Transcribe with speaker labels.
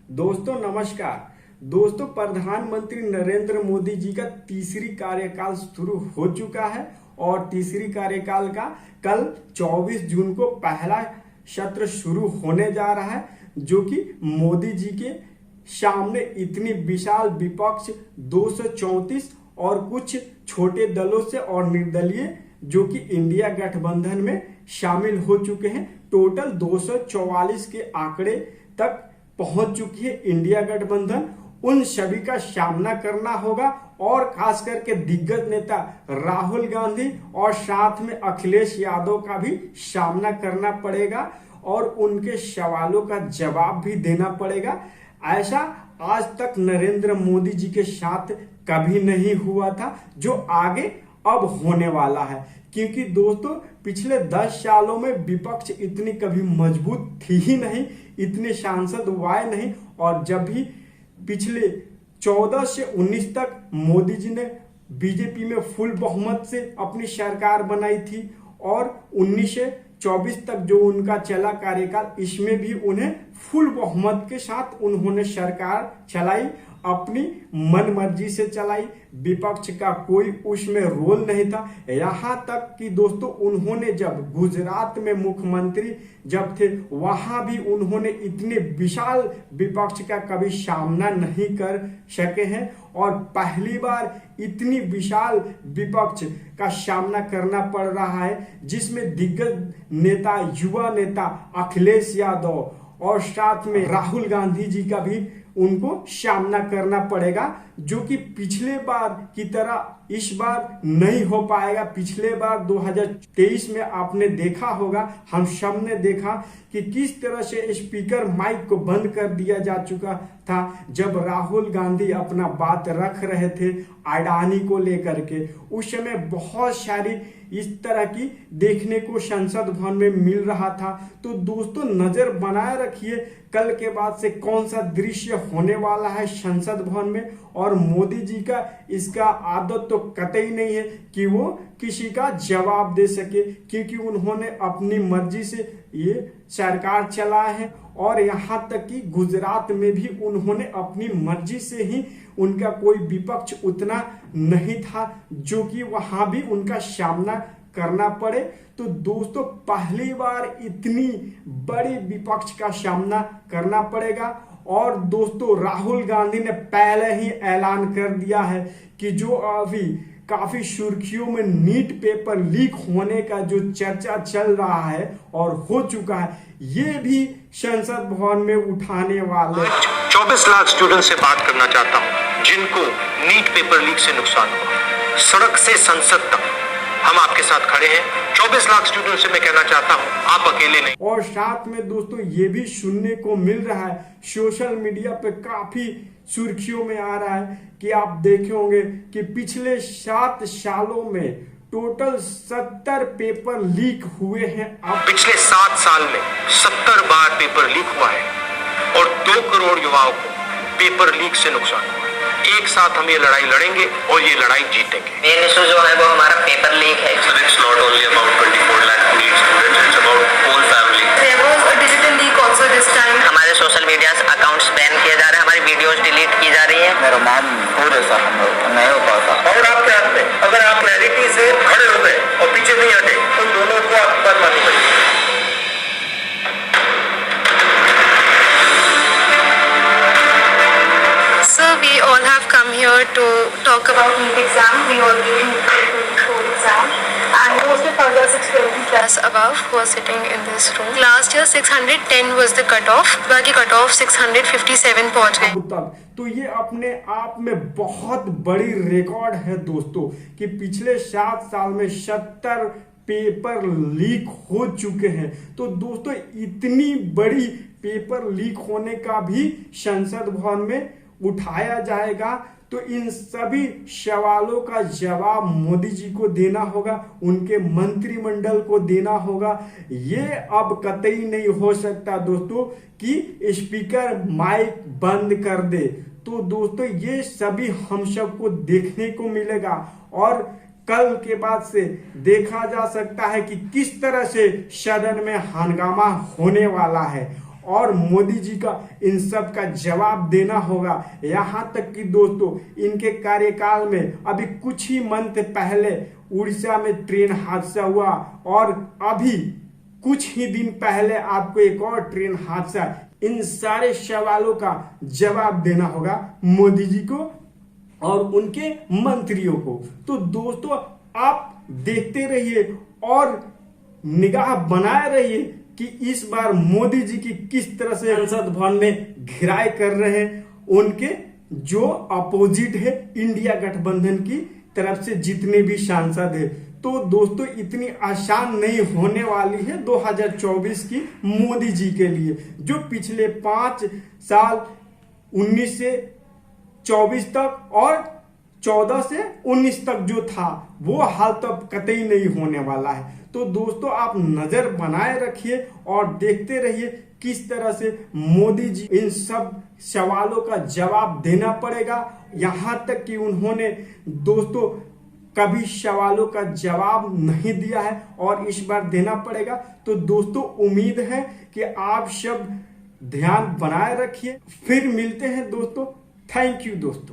Speaker 1: दोस्तों नमस्कार। दोस्तों प्रधानमंत्री नरेंद्र मोदी जी का तीसरी कार्यकाल शुरू हो चुका है और तीसरी कार्यकाल का कल 24 जून को पहला सत्र शुरू होने जा रहा है, जो कि मोदी जी के सामने इतनी विशाल विपक्ष 234 और कुछ छोटे दलों से और निर्दलीय जो कि इंडिया गठबंधन में शामिल हो चुके हैं, टोटल 244 के आंकड़े तक पहुंच चुकी है इंडिया गठबंधन। उन सभी का सामना करना होगा और खास करके दिग्गज नेता राहुल गांधी और साथ में अखिलेश यादव का भी सामना करना पड़ेगा और उनके सवालों का जवाब भी देना पड़ेगा। ऐसा आज तक नरेंद्र मोदी जी के साथ कभी नहीं हुआ था, जो आगे अब होने वाला है। क्योंकि दोस्तों पिछले 10 सालों में विपक्ष इतनी कभी मजबूत थी ही नहीं, इतने सांसद हुए नहीं। और जब भी पिछले 14 से 19 तक मोदी जी ने बीजेपी में फुल बहुमत से अपनी सरकार बनाई थी और 19 से 24 तक जो उनका चला कार्यकाल, इसमें भी उन्हें फुल बहुमत के साथ उन्होंने सरकार चलाई, अपनी मन मर्जी से चलाई। विपक्ष का कोई उसमें रोल नहीं था। यहाँ तक कि दोस्तों उन्होंने जब गुजरात में मुख्यमंत्री जब थे, वहां भी उन्होंने इतने विशाल विपक्ष का कभी सामना नहीं कर सके हैं और पहली बार इतनी विशाल विपक्ष का सामना करना पड़ रहा है, जिसमें दिग्गज नेता, युवा नेता अखिलेश यादव और साथ में राहुल गांधी जी का भी उनको सामना करना पड़ेगा, जो कि पिछले बार की तरह इस बार नहीं हो पाएगा। पिछले बार 2023 में आपने देखा होगा, हम सब ने देखा कि किस तरह से स्पीकर माइक को बंद कर दिया जा चुका था जब राहुल गांधी अपना बात रख रहे थे अडानी को लेकर के। उस समय बहुत सारी इस तरह की देखने को संसद भवन में मिल रहा था। तो दोस्तों नजर बनाए रखिए कल के बाद से कौन सा दृश्य होने वाला है संसद भवन में। और मोदी जी का इसका आदत तो कतई नहीं है कि वो किसी का जवाब दे सके, क्योंकि उन्होंने अपनी मर्जी से ये सरकार चलाया है और यहाँ तक कि गुजरात में भी उन्होंने अपनी मर्जी से ही, उनका कोई विपक्ष उतना नहीं था जो कि वहां भी उनका सामना करना पड़े। तो दोस्तों पहली बार इतनी बड़ी विपक्ष का सामना करना पड़ेगा। और दोस्तों राहुल गांधी ने पहले ही ऐलान कर दिया है कि जो अभी काफी सुर्खियों में नीट पेपर लीक होने का जो चर्चा चल रहा है और हो चुका है, ये भी संसद भवन में उठाने वाले
Speaker 2: 24 लाख स्टूडेंट से बात करना चाहता हूं जिनको नीट पेपर लीक से नुकसान हुआ। सड़क से संसद तक हम आपके साथ खड़े हैं। 24 लाख स्टूडेंट से मैं कहना चाहता हूं, आप अकेले नहीं।
Speaker 1: और साथ में दोस्तों ये भी सुनने को मिल रहा है, सोशल मीडिया पे काफी सुर्खियों में आ रहा है कि आप देखे होंगे कि पिछले 7 सालों में टोटल 70 पेपर लीक हुए हैं।
Speaker 2: अब पिछले 7 साल में 70 बार पेपर लीक हुआ है और 2 करोड़ युवाओं को पेपर लीक से नुकसान हुआ। एक साथ हम ये लड़ाई लड़ेंगे और ये लड़ाई जीतेंगे।
Speaker 3: मेन इशू जो है वो हमारा पेपर लीक है।
Speaker 2: So it's not only about 24 lakh NEET students, it's about whole family.
Speaker 4: There was a digital leak also this time.
Speaker 3: हमारे सोशल मीडिया अकाउंट्स बैन किए जा रहे हैं, हमारी वीडियोस डिलीट की जा रही है।
Speaker 5: मेरा नाम हो जैसा नहीं हो पाता।
Speaker 2: और आपके हाथ में अगर आप क्लैरिटी से खड़े हो गए और पीछे नहीं हटे तो दोनों को आपकी बात माननी पड़ेगी।
Speaker 4: So we all have come here to talk about NEET exam. We all gave NEET 2024 exam and most of us 620 plus above who are sitting in this room. Last year 610 was the cutoff. बाकी cutoff 657 पहुंच गए।
Speaker 1: तक तो ये अपने आप में बहुत बड़ी रिकॉर्ड है दोस्तों कि पिछले 7 साल में 70 पेपर लीक हो चुके हैं। तो दोस्तों इतनी बड़ी पेपर लीक होने का भी संसद भवन में उठाया जाएगा। तो इन सभी सवालों का जवाब मोदी जी को देना होगा, उनके मंत्रिमंडल को देना होगा। ये अब कतई नहीं हो सकता दोस्तों कि स्पीकर माइक बंद कर दे। तो दोस्तों ये सभी हम सबको देखने को मिलेगा और कल के बाद से देखा जा सकता है कि किस तरह से सदन में हंगामा होने वाला है। और मोदी जी का इन सब का जवाब देना होगा। यहाँ तक कि दोस्तों इनके कार्यकाल में अभी कुछ ही मंथ पहले उड़ीसा में ट्रेन हादसा हुआ और अभी कुछ ही दिन पहले आपको एक और ट्रेन हादसा। इन सारे सवालों का जवाब देना होगा मोदी जी को और उनके मंत्रियों को। तो दोस्तों आप देखते रहिए और निगाह बनाए रहिए कि इस बार मोदी जी की किस तरह से संसद भवन में घेराव कर रहे हैं उनके जो अपोजिट है इंडिया गठबंधन की तरफ से जितने भी सांसद है। तो दोस्तों इतनी आसान नहीं होने वाली है 2024 की मोदी जी के लिए। जो पिछले 5 साल 19 से 24 तक और 14 से 19 तक जो था वो हाल तो अब कतई नहीं होने वाला है। तो दोस्तों आप नजर बनाए रखिए और देखते रहिए किस तरह से मोदी जी इन सब सवालों का जवाब देना पड़ेगा। यहां तक कि उन्होंने दोस्तों कभी सवालों का जवाब नहीं दिया है और इस बार देना पड़ेगा। तो दोस्तों उम्मीद है कि आप सब ध्यान बनाए रखिए। फिर मिलते हैं दोस्तों। थैंक यू दोस्तों।